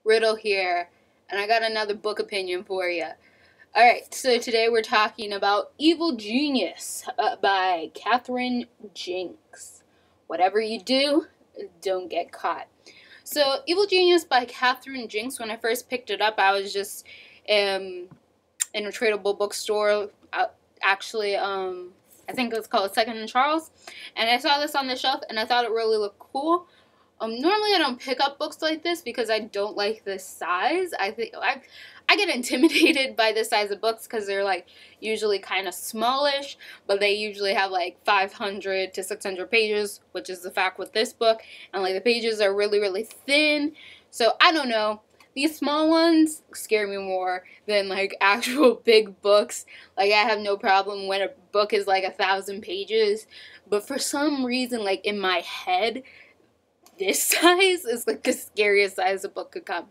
Riddle here, and I got another book opinion for you. Alright, so today we're talking about Evil Genius by Jinks. Whatever you do, don't get caught. So, Evil Genius by Jinks, when I first picked it up, I was just in a tradable bookstore. I think it was called Second and Charles, and I saw this on the shelf, and I thought it really looked cool. Normally I don't pick up books like this because I don't like this size. I get intimidated by this size of books because they're like usually kind of smallish, but they usually have like 500 to 600 pages, which is the fact with this book, and like the pages are really, really thin. So I don't know. These small ones scare me more than like actual big books. Like I have no problem when a book is like 1,000 pages, but for some reason, like in my head, this size is like the scariest size a book could come.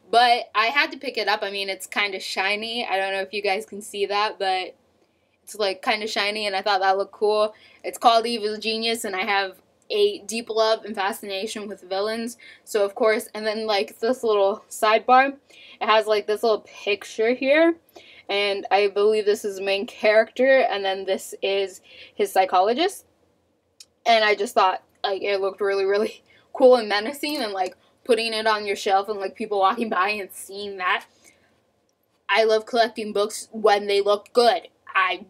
But I had to pick it up. I mean, it's kind of shiny. I don't know if you guys can see that, but it's like kind of shiny, and I thought that looked cool. It's called Evil Genius, and I have a deep love and fascination with villains. So of course, and then like this little sidebar, it has like this little picture here, and I believe this is the main character, and then this is his psychologist. And I just thought like it looked really, really cool and menacing, and like putting it on your shelf and like people walking by and seeing that. I love collecting books when they look good. I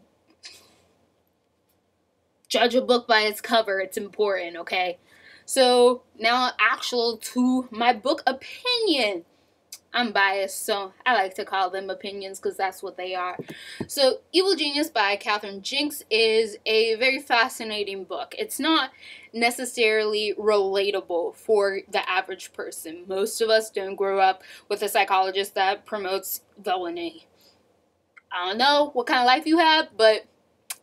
judge a book by its cover. It's important, okay? So now to my book opinion. I'm biased, so I like to call them opinions because that's what they are. So, Evil Genius by Jinks is a very fascinating book. It's not necessarily relatable for the average person. Most of us don't grow up with a psychologist that promotes villainy. I don't know what kind of life you have, but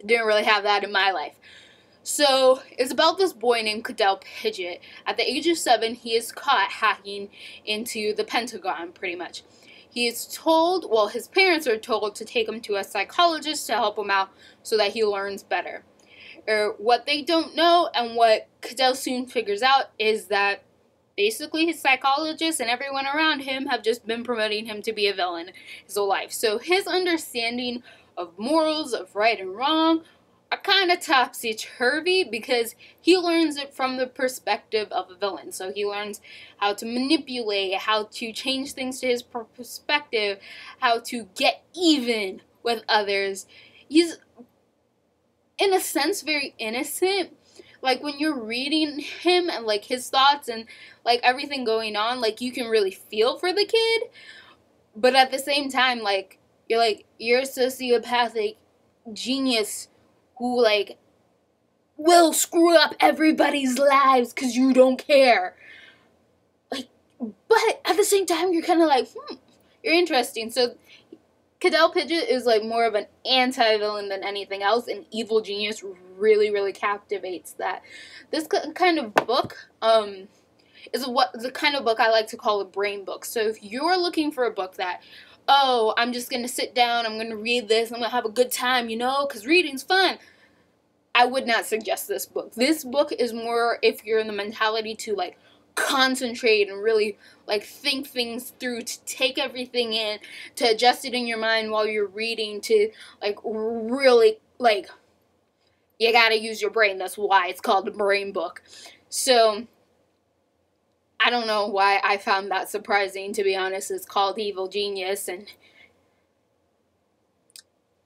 didn't really have that in my life. So, it's about this boy named Pidgeot. At the age of 7, he is caught hacking into the Pentagon, pretty much. He is told, well, his parents are told to take him to a psychologist to help him out so that he learns better. What they don't know, and what Cadell soon figures out, is that basically his psychologist and everyone around him have just been promoting him to be a villain his whole life. So, his understanding of morals, of right and wrong, are kind of topsy-turvy because he learns it from the perspective of a villain. So he learns how to manipulate, how to change things to his perspective, how to get even with others. He's, in a sense, very innocent. Like, when you're reading him and, like, his thoughts and, like, everything going on, like, you can really feel for the kid. But at the same time, like, you're a sociopathic genius who, like, will screw up everybody's lives because you don't care. Like, but at the same time, you're kind of like, you're interesting. So, Cadell Pidgeot is, like, more of an anti-villain than anything else, and Evil Genius really, really captivates that. This kind of book, is the kind of book I like to call a brain book. So, if you're looking for a book that, oh, I'm just going to sit down, I'm going to read this, I'm going to have a good time, you know, because reading's fun, I would not suggest this book. This book is more if you're in the mentality to, like, concentrate and really, like, think things through, to take everything in, to adjust it in your mind while you're reading, to, like, really, like, you gotta use your brain. That's why it's called a brain book. So, I don't know why I found that surprising, to be honest. It's called Evil Genius, and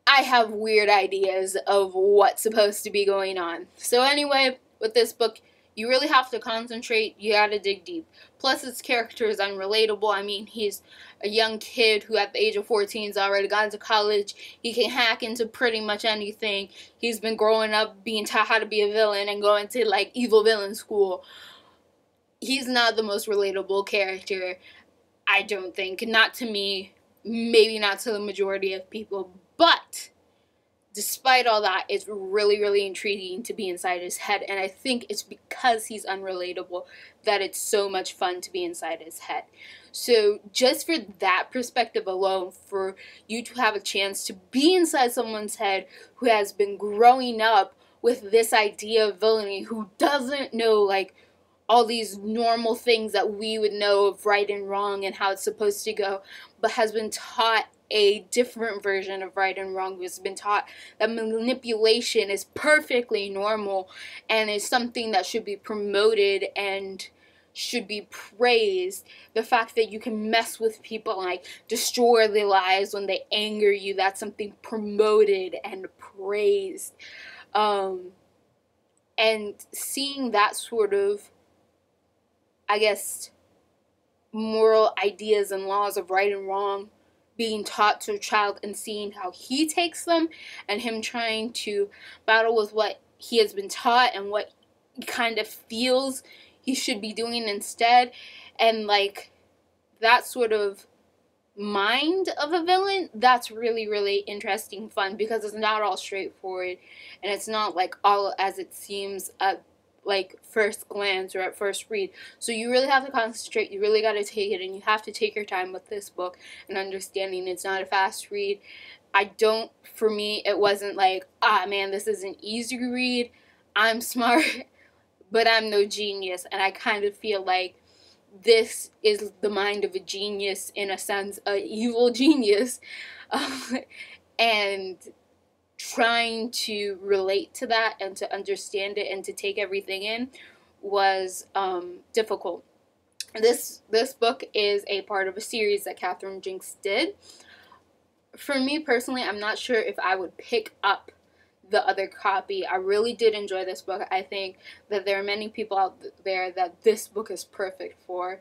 I have weird ideas of what's supposed to be going on. So anyway, with this book, you really have to concentrate. You gotta dig deep. Plus, its character is unrelatable. I mean, he's a young kid who at the age of 14 has already gone to college. He can hack into pretty much anything. He's been growing up being taught how to be a villain and going to, like, evil villain school. He's not the most relatable character, I don't think. Not to me. Maybe not to the majority of people. But despite all that, it's really, really intriguing to be inside his head. And I think it's because he's unrelatable that it's so much fun to be inside his head. So just for that perspective alone, for you to have a chance to be inside someone's head who has been growing up with this idea of villainy, who doesn't know, like, all these normal things that we would know of right and wrong and how it's supposed to go, but has been taught a different version of right and wrong. Has been taught that manipulation is perfectly normal and is something that should be promoted and should be praised. The fact that you can mess with people and like destroy their lives when they anger you, that's something promoted and praised. And seeing that sort of, I guess, moral ideas and laws of right and wrong being taught to a child and seeing how he takes them and him trying to battle with what he has been taught and what he kind of feels he should be doing instead, and like that sort of mind of a villain, that's really, really interesting, fun, because it's not all straightforward and it's not like all as it seems at like first glance or at first read. So you really have to concentrate, you really got to take it, and you have to take your time with this book and understanding it's not a fast read. For me, it wasn't like, man, this is an easy read, I'm smart, but I'm no genius. And I kind of feel like this is the mind of a genius, in a sense, an evil genius, and trying to relate to that and to understand it and to take everything in was difficult. This book is a part of a series that Catherine Jinks did. For me personally, I'm not sure if I would pick up the other copy. I really did enjoy this book. I think that there are many people out there that this book is perfect for.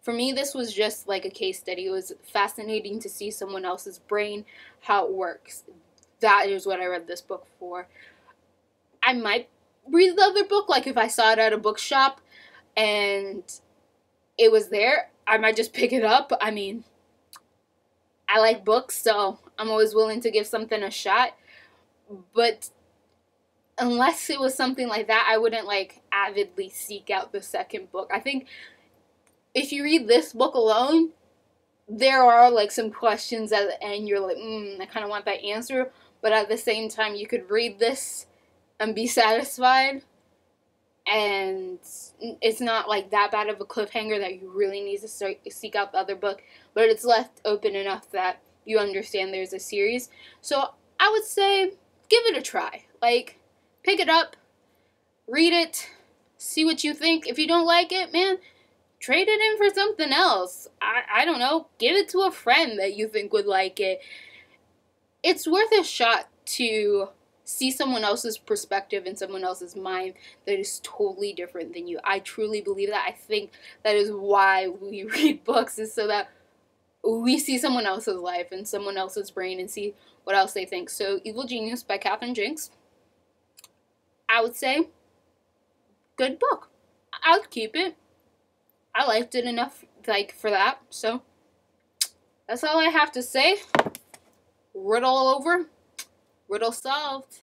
For me, this was just like a case study. It was fascinating to see someone else's brain, how it works. That is what I read this book for. I might read the other book, like if I saw it at a bookshop and it was there, I might just pick it up. I mean, I like books, so I'm always willing to give something a shot. But unless it was something like that, I wouldn't like avidly seek out the second book. I think if you read this book alone, there are like some questions at the end you're like, I kind of want that answer. But at the same time, you could read this and be satisfied. And it's not like that bad of a cliffhanger that you really need to seek out the other book. But it's left open enough that you understand there's a series. So I would say give it a try. Like, pick it up, read it, see what you think. If you don't like it, man, trade it in for something else. I don't know. Give it to a friend that you think would like it. It's worth a shot to see someone else's perspective and someone else's mind that is totally different than you. I truly believe that. I think that is why we read books, is so that we see someone else's life and someone else's brain and see what else they think. So, Evil Genius by Catherine Jinks, I would say, good book. I would keep it. I liked it enough, like, for that. So, that's all I have to say. Riddle over. Riddle solved.